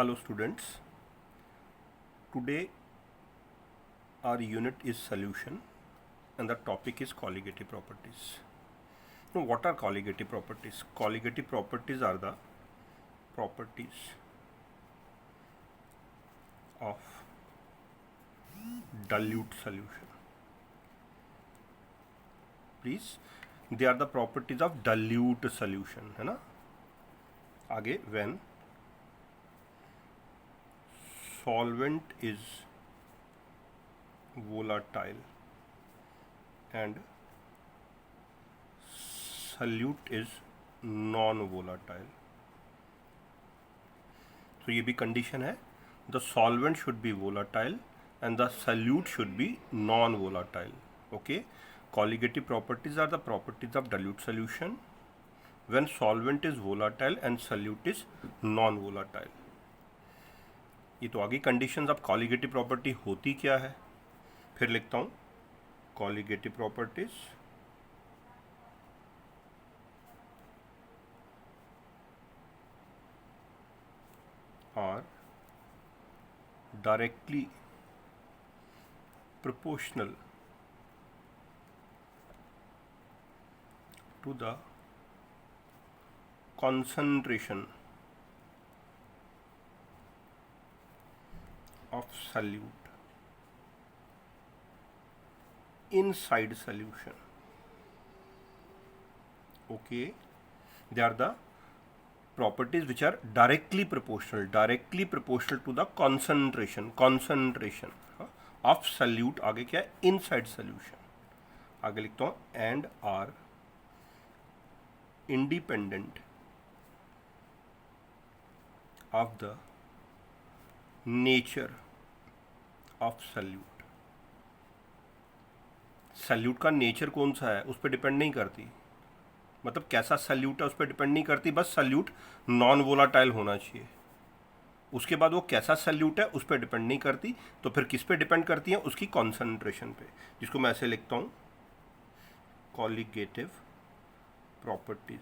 Hello students, today our unit is solution and the topic is colligative properties. Now what are colligative properties? Colligative properties are the properties of dilute solution. Please, they are the properties of dilute solution, है ना. आगे when solvent is volatile and solute is non-volatile. तो ये भी condition है, the solvent should be volatile and the solute should be non-volatile. Okay, colligative properties are the properties of dilute solution when solvent is volatile and solute is non-volatile. ये तो आगे conditions of colligative property होती क्या है, फिर लिखता हूं. Colligative properties are directly proportional to the concentration of solute inside solution. Okay, they are the properties which are directly proportional to the concentration of solute. आगे क्या है, inside solution. आगे लिखता हूँ and are independent of the nature of solute. solute का nature कौन सा है उस पर डिपेंड नहीं करती, मतलब कैसा solute है उस पर डिपेंड नहीं करती, बस solute नॉन वोलाटाइल होना चाहिए. उसके बाद वो कैसा solute है उस पर डिपेंड नहीं करती, तो फिर किस पे डिपेंड करती है, उसकी कॉन्सेंट्रेशन पे, जिसको मैं ऐसे लिखता हूँ colligative properties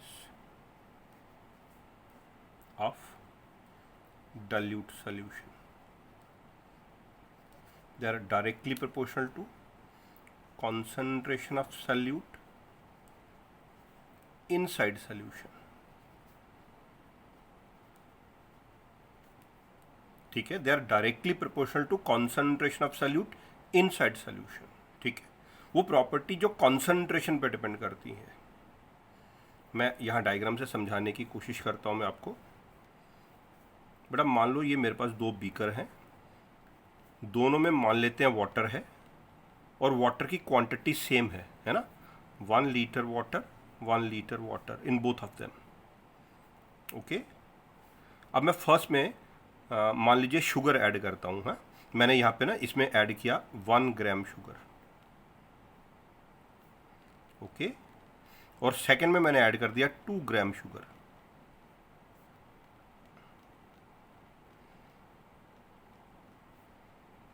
of dilute solution. They are directly proportional to concentration of solute inside solution. ठीक है, they are directly proportional to concentration of solute inside solution. ठीक है, वो प्रॉपर्टी जो कॉन्सेंट्रेशन पे डिपेंड करती है. मैं यहाँ डायग्राम से समझाने की कोशिश करता हूँ मैं आपको. बेटा मान लो ये मेरे पास दो बीकर हैं, दोनों में मान लेते हैं वाटर है और वाटर की क्वांटिटी सेम है ना, 1 litre water in both of them. Okay, अब मैं फर्स्ट में मान लीजिए शुगर ऐड करता हूँ. हाँ, मैंने यहाँ पे ना इसमें ऐड किया 1 ग्राम शुगर. ओके, और सेकंड में मैंने ऐड कर दिया 2 ग्राम शुगर.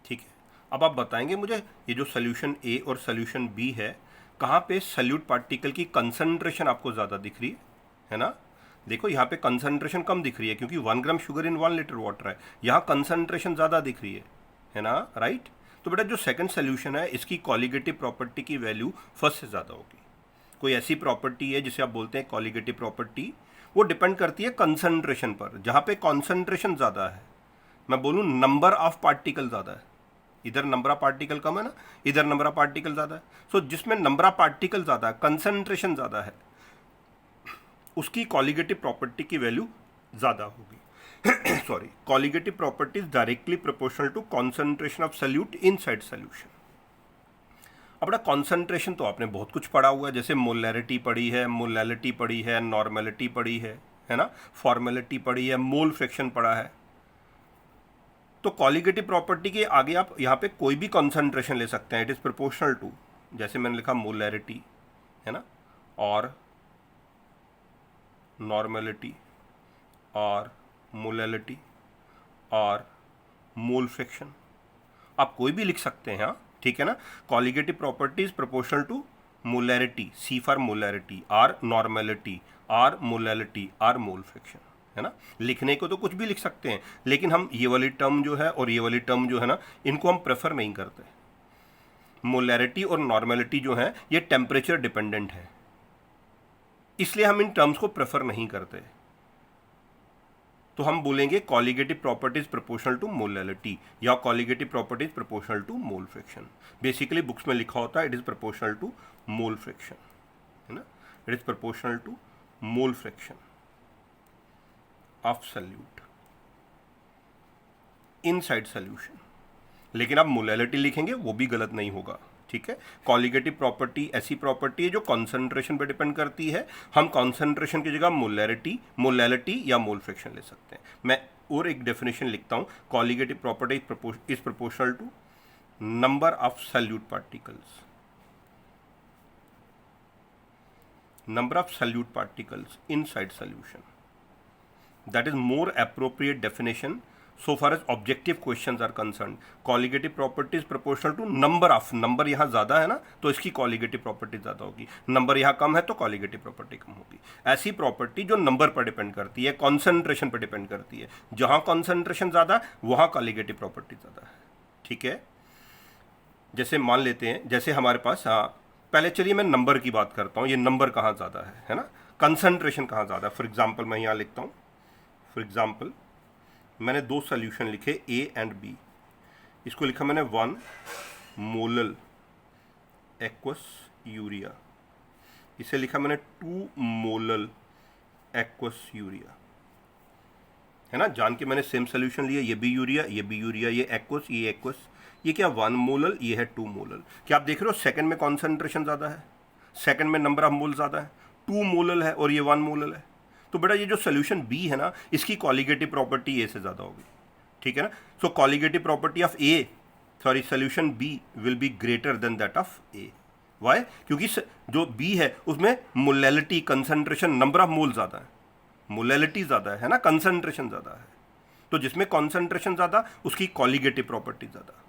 ठीक है, अब आप बताएंगे मुझे ये जो सोल्यूशन ए और सोल्यूशन बी है, कहाँ पे सल्यूट पार्टिकल की कंसंट्रेशन आपको ज़्यादा दिख रही है ना. देखो यहाँ पे कंसंट्रेशन कम दिख रही है क्योंकि 1 gram sugar in 1 litre water है, यहाँ कंसंट्रेशन ज़्यादा दिख रही है ना, राइट. तो बेटा जो सेकंड सोल्यूशन है इसकी कॉलिगेटिव प्रॉपर्टी की वैल्यू फर्स्ट से ज़्यादा होगी. कोई ऐसी प्रॉपर्टी है जिसे आप बोलते हैं कॉलिगेटिव प्रॉपर्टी, वो डिपेंड करती है कंसंट्रेशन पर. जहाँ पे कॉन्सेंट्रेशन ज़्यादा है, मैं बोलूँ नंबर ऑफ पार्टिकल ज़्यादा है, इधर नंबर ऑफ पार्टिकल कम है ना, इधर नंबर ऑफ पार्टिकल ज़्यादा है. सो जिसमें नंबर ऑफ पार्टिकल ज़्यादा है, कंसंट्रेशन ज़्यादा है, उसकी कॉलिगेटिव प्रॉपर्टी की वैल्यू ज़्यादा होगी. Sorry, colligative property is directly proportional to concentration of solute inside solution. अपना कॉन्सेंट्रेशन तो आपने बहुत कुछ पढ़ा हुआ है, जैसे मोलैरिटी पढ़ी है, मोलैलिटी पढ़ी है, नॉर्मेलिटी पढ़ी है ना, फॉर्मेलिटी पढ़ी है, मोल फ्रैक्शन पढ़ा है. तो कॉलिगेटिव प्रॉपर्टी के आगे आप यहाँ पे कोई भी कॉन्सेंट्रेशन ले सकते हैं, इट इज़ प्रोपोर्शनल टू, जैसे मैंने लिखा मोलैरिटी है ना, और नॉर्मेलिटी और मोलैलिटी और मोल फ्रैक्शन, आप कोई भी लिख सकते हैं. हाँ, ठीक है ना. Colligative property is proportional to molarity, C for molarity, or normality, or molality, or mole fraction, है ना। लिखने को तो कुछ भी लिख सकते हैं, लेकिन हम ये वाली टर्म जो है और ये वाली टर्म जो है ना, इनको हम प्रेफर नहीं करते। मोलैरिटी और नॉर्मेलिटी जो है ये टेम्परेचर डिपेंडेंट है, इसलिए हम इन टर्म्स को प्रेफर नहीं करते। तो हम बोलेंगे colligative property is proportional to molality या colligative property is proportional to mole fraction. Basically books में लिखा होता है it is proportional to mole fraction, है ना। It is proportional to mole fraction of solute inside solution. लेकिन आप molality लिखेंगे वो भी गलत नहीं होगा, ठीक है। कॉलिगेटिव प्रॉपर्टी ऐसी प्रॉपर्टी है जो कॉन्सेंट्रेशन पे डिपेंड करती है। हम कॉन्सेंट्रेशन की जगह मोलैलिटी या मोल फ्रैक्शन ले सकते हैं। मैं और एक डेफिनेशन लिखता हूँ, colligative property is proportional to number of solute particles, number of solute particles inside solution. That is more appropriate definition so far as objective questions are concerned. Colligative property is proportional to number of, number यहाँ ज़्यादा है ना तो इसकी colligative property ज़्यादा होगी, number यहाँ कम है तो colligative property कम होगी। ऐसी property जो number पर डिपेंड करती है, concentration पर डिपेंड करती है, जहाँ concentration ज़्यादा वहाँ colligative property ज़्यादा है, ठीक है। जैसे मान लेते हैं, जैसे हमारे पास पहले चलिए मैं नंबर की बात करता हूँ, ये नंबर कहाँ ज़्यादा है ना, कंसंट्रेशन कहाँ ज़्यादा है। फॉर एग्जांपल मैं यहाँ लिखता हूँ, फॉर एग्जांपल मैंने दो सॉल्यूशन लिखे ए एंड बी। इसको लिखा मैंने 1 मोलल एक्वस यूरिया, इसे लिखा मैंने 2 मोलल एक्वस यूरिया, है ना। जान के मैंने सेम सॉल्यूशन लिया, ये भी यूरिया, ये भी यूरिया, ये एक्वस, ये एक्वस। ये क्या 1 मोलल, ये है 2 मोलल। क्या आप देख रहे हो सेकंड में कॉन्सेंट्रेशन ज़्यादा है, सेकंड में नंबर ऑफ मोल ज़्यादा है, 2 मोलल है और ये 1 मोलल है। तो बेटा ये जो सोल्यूशन बी है ना, इसकी कॉलिगेटिव प्रॉपर्टी ए से ज़्यादा होगी, ठीक है ना। So colligative property of A, sorry solution B will be greater than that of A. Why? क्योंकि जो बी है उसमें molality, concentration, number of mole ज़्यादा है, मोलैलिटी ज़्यादा है ना, कंसंट्रेशन ज़्यादा है। तो जिसमें कंसंट्रेशन ज़्यादा उसकी कॉलिगेटिव प्रॉपर्टी ज़्यादा।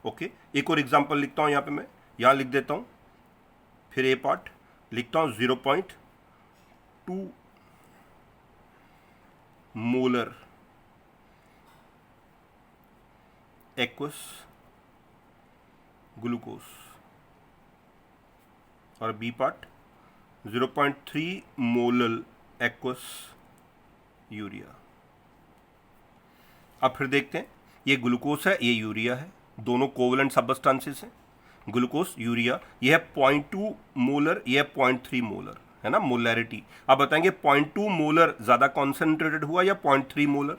ओके, एक और एग्जांपल लिखता हूँ यहाँ पे, मैं यहाँ लिख देता हूँ, फिर ए पार्ट लिखता हूँ 0.2 मोलर एक्वस ग्लूकोज और B part 0.3 molal aqueous urea. अब फिर देखते हैं, ये ग्लूकोज है, ये यूरिया है, दोनों कोवलेंट सब्सटेंसेस हैं, ग्लूकोज यूरिया। ये है 0.2 मोलर, ये है 0.3 मोलर, है ना, मोलैरिटी। आप बताएंगे 0.2 मोलर ज़्यादा कॉन्सेंट्रेटेड हुआ या 0.3 मोलर,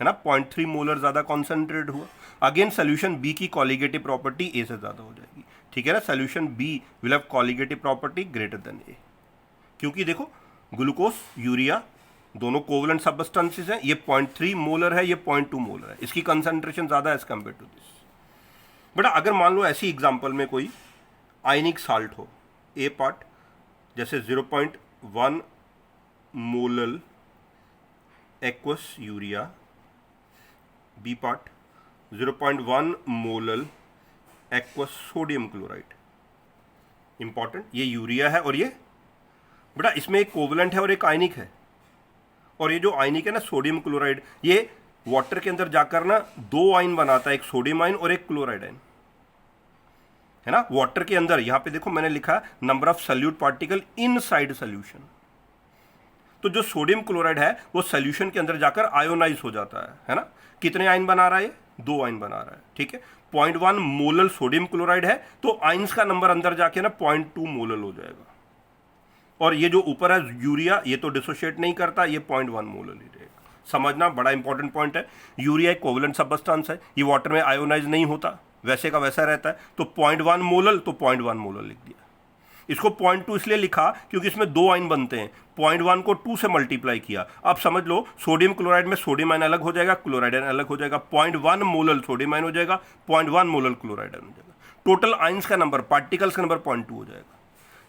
है ना, 0.3 मोलर ज़्यादा कॉन्सेंट्रेटेड हुआ। अगेन सोल्यूशन बी की कॉलिगेटिव प्रॉपर्टी ए से ज़्यादा हो जाएगी, ठीक है ना। Solution B will have colligative property greater than A, क्योंकि देखो ग्लूकोज यूरिया दोनों कोवलेंट सब्सटेंसेस हैं, ये 0.3 मोलर है, ये 0.2 मोलर है, इसकी कंसंट्रेशन ज़्यादा है एज कम्पेयर टू दिस। बेटा अगर मान लो ऐसी एग्जांपल में कोई आयनिक साल्ट हो, ए पार्ट जैसे 0.1 molal aqueous urea, B part 0.1 molal aqueous sodium chloride. Important, ये यूरिया है और ये बेटा इसमें एक कोवलेंट है और एक आयनिक है, और ये जो आयनिक है ना सोडियम क्लोराइड, ये वाटर के अंदर जाकर ना 2 आयन बनाता है, एक सोडियम आयन और एक क्लोराइड आयन, है ना। वाटर के अंदर यहाँ पे देखो मैंने लिखा number of solute particle inside solution. तो जो सोडियम क्लोराइड है वो सॉल्यूशन के अंदर जाकर आयोनाइज हो जाता है ना। कितने आयन बना रहा है? 2 आयन बना रहा है, ठीक है। 0.1 मोलल सोडियम क्लोराइड है तो आयन्स का नंबर अंदर जाके ना 0.2 मोलल हो जाएगा, और ये जो ऊपर है यूरिया ये तो डिसोशिएट नहीं करता, ये 0.1 मोलल ही रहेगा। समझना बड़ा इंपॉर्टेंट पॉइंट है। यूरिया एक कोवलेंट सब्सटेंस है, ये वाटर में आयोनाइज नहीं होता, वैसे का वैसा रहता है। तो 0.1 मोलल तो 0.1 मोलल लिख दिया। इसको 0.2 इसलिए लिखा क्योंकि इसमें 2 आयन बनते हैं, 0.1 को 2 से मल्टीप्लाई किया। अब समझ लो सोडियम क्लोराइड में सोडियम आयन अलग हो जाएगा, क्लोराइड आयन अलग हो जाएगा, 0.1 मोलल सोडियम आयन हो जाएगा, 0.1 मोलल क्लोराइड आयन हो जाएगा। टोटल आयन्स का नंबर, पार्टिकल्स का नंबर 0.2 हो जाएगा।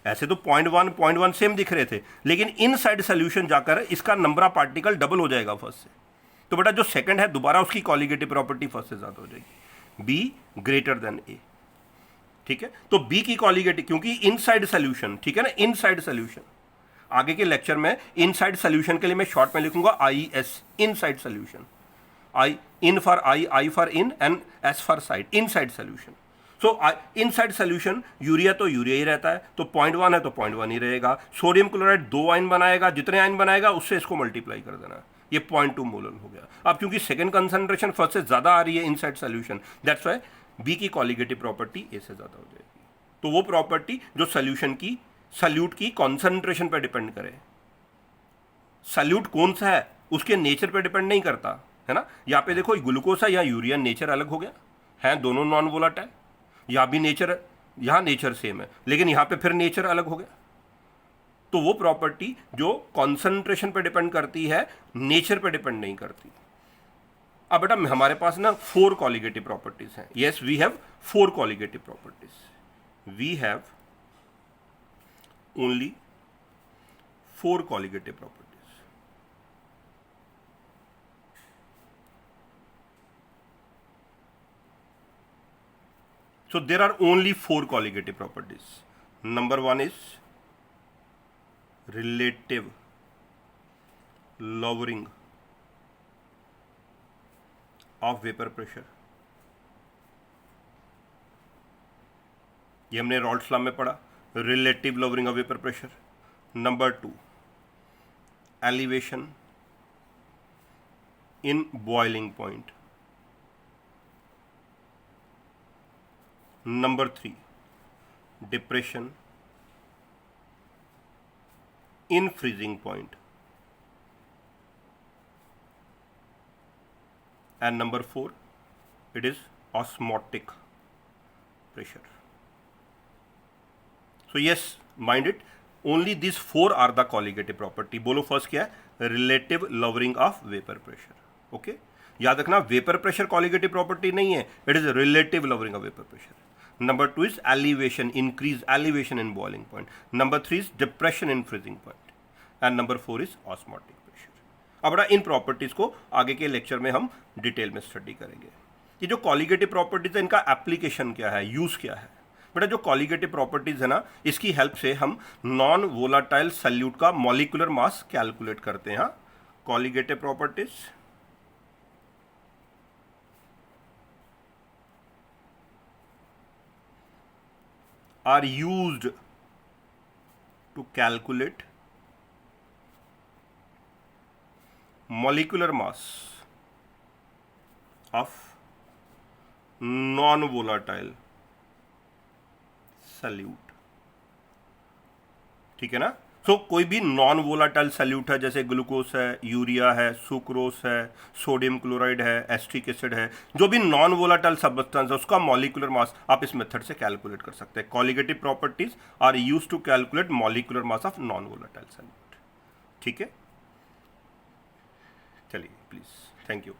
ऐसे तो 0.1 सेम दिख रहे थे, लेकिन इनसाइड सॉल्यूशन जाकर इसका नंबर ऑफ पार्टिकल डबल हो जाएगा फर्स्ट से। तो बेटा जो सेकंड है दोबारा उसकी कॉलिगेटिव प्रॉपर्टी फर्स्ट से ज्यादा हो जाएगी, बी ग्रेटर देन ए, ठीक है। तो बी की कॉलिगेटिव, क्योंकि इनसाइड सॉल्यूशन, ठीक है ना, इनसाइड सॉल्यूशन आगे के लेक्चर में इनसाइड सोल्यूशन के लिए मैं शॉर्ट में लिखूंगा IS, inside solution. I in for I for in and S for side, inside solution. So inside solution urea तो यूरिया ही रहता है, तो 0.1 है तो 0.1 ही रहेगा। सोडियम क्लोराइड 2 आयन बनाएगा, जितने आयन बनाएगा उससे इसको मल्टीप्लाई कर देना, ये 0.2 मोलर हो गया। अब क्योंकि सेकंड कंसंट्रेशन फर्स्ट से ज्यादा आ रही है inside solution, that's why B की कॉलिगेटिव प्रॉपर्टी ए से ज्यादा हो जाएगी। तो वो प्रॉपर्टी जो सोल्यूशन की सल्यूट की कॉन्सेंट्रेशन पर डिपेंड करे, सल्यूट कौन सा है उसके नेचर पर डिपेंड नहीं करता, है ना। यहाँ पे देखो ग्लूकोज है या यूरिया, नेचर अलग हो गया है, दोनों नॉन वोलाटाइल। यहाँ भी नेचर, यहाँ नेचर सेम है लेकिन यहाँ पे फिर नेचर अलग हो गया। तो वो प्रॉपर्टी जो कॉन्सेंट्रेशन पे डिपेंड करती है, नेचर पे डिपेंड नहीं करती। अब बेटा हमारे पास ना 4 कॉलिगेटिव प्रॉपर्टीज हैं। Yes, we have 4 colligative properties. We have only 4 colligative properties. So there are only 4 colligative properties. Number 1 is relative lowering of vapor pressure. ये हमने रॉल्ट्स लॉ में पढ़ा, relative lowering of vapor pressure. Number 2, elevation in boiling point. Number 3, depression in freezing point. And number 4, it is osmotic pressure. So yes, mind it, only these 4 are the colligative property. बोलो first क्या है, relative lowering of vapor pressure. Okay, याद रखना vapour pressure colligative property नहीं है, it is relative lowering of vapour pressure. Number 2 is elevation, increase elevation in boiling point. Number 3 is depression in freezing point. And number 4 is osmotic pressure. अब बड़ा इन properties को आगे के lecture में हम detail में स्टडी करेंगे। ये जो कॉलिगेटिव प्रॉपर्टीज है इनका एप्लीकेशन क्या है, यूज क्या है। बेटा जो कॉलिगेटिव प्रॉपर्टीज है ना, इसकी हेल्प से हम नॉन वोलाटाइल सल्यूट का मॉलिक्यूलर मास कैलकुलेट करते हैं। Colligative properties are used to calculate molecular mass of non-volatile solute। ठीक है ना। सो कोई भी नॉन वोलाटाइल सल्यूट है, जैसे ग्लूकोज है, यूरिया है, सुक्रोस है, सोडियम क्लोराइड है, एस्ट्रिक एसिड है, जो भी नॉन वोलाटाइल सब्सटेंस है उसका मॉलिक्यूलर मास आप इस मेथड से कैलकुलेट कर सकते हैं। Colligative properties are used to calculate molecular mass of non volatile solute. ठीक है, चलिए प्लीज, थैंक यू।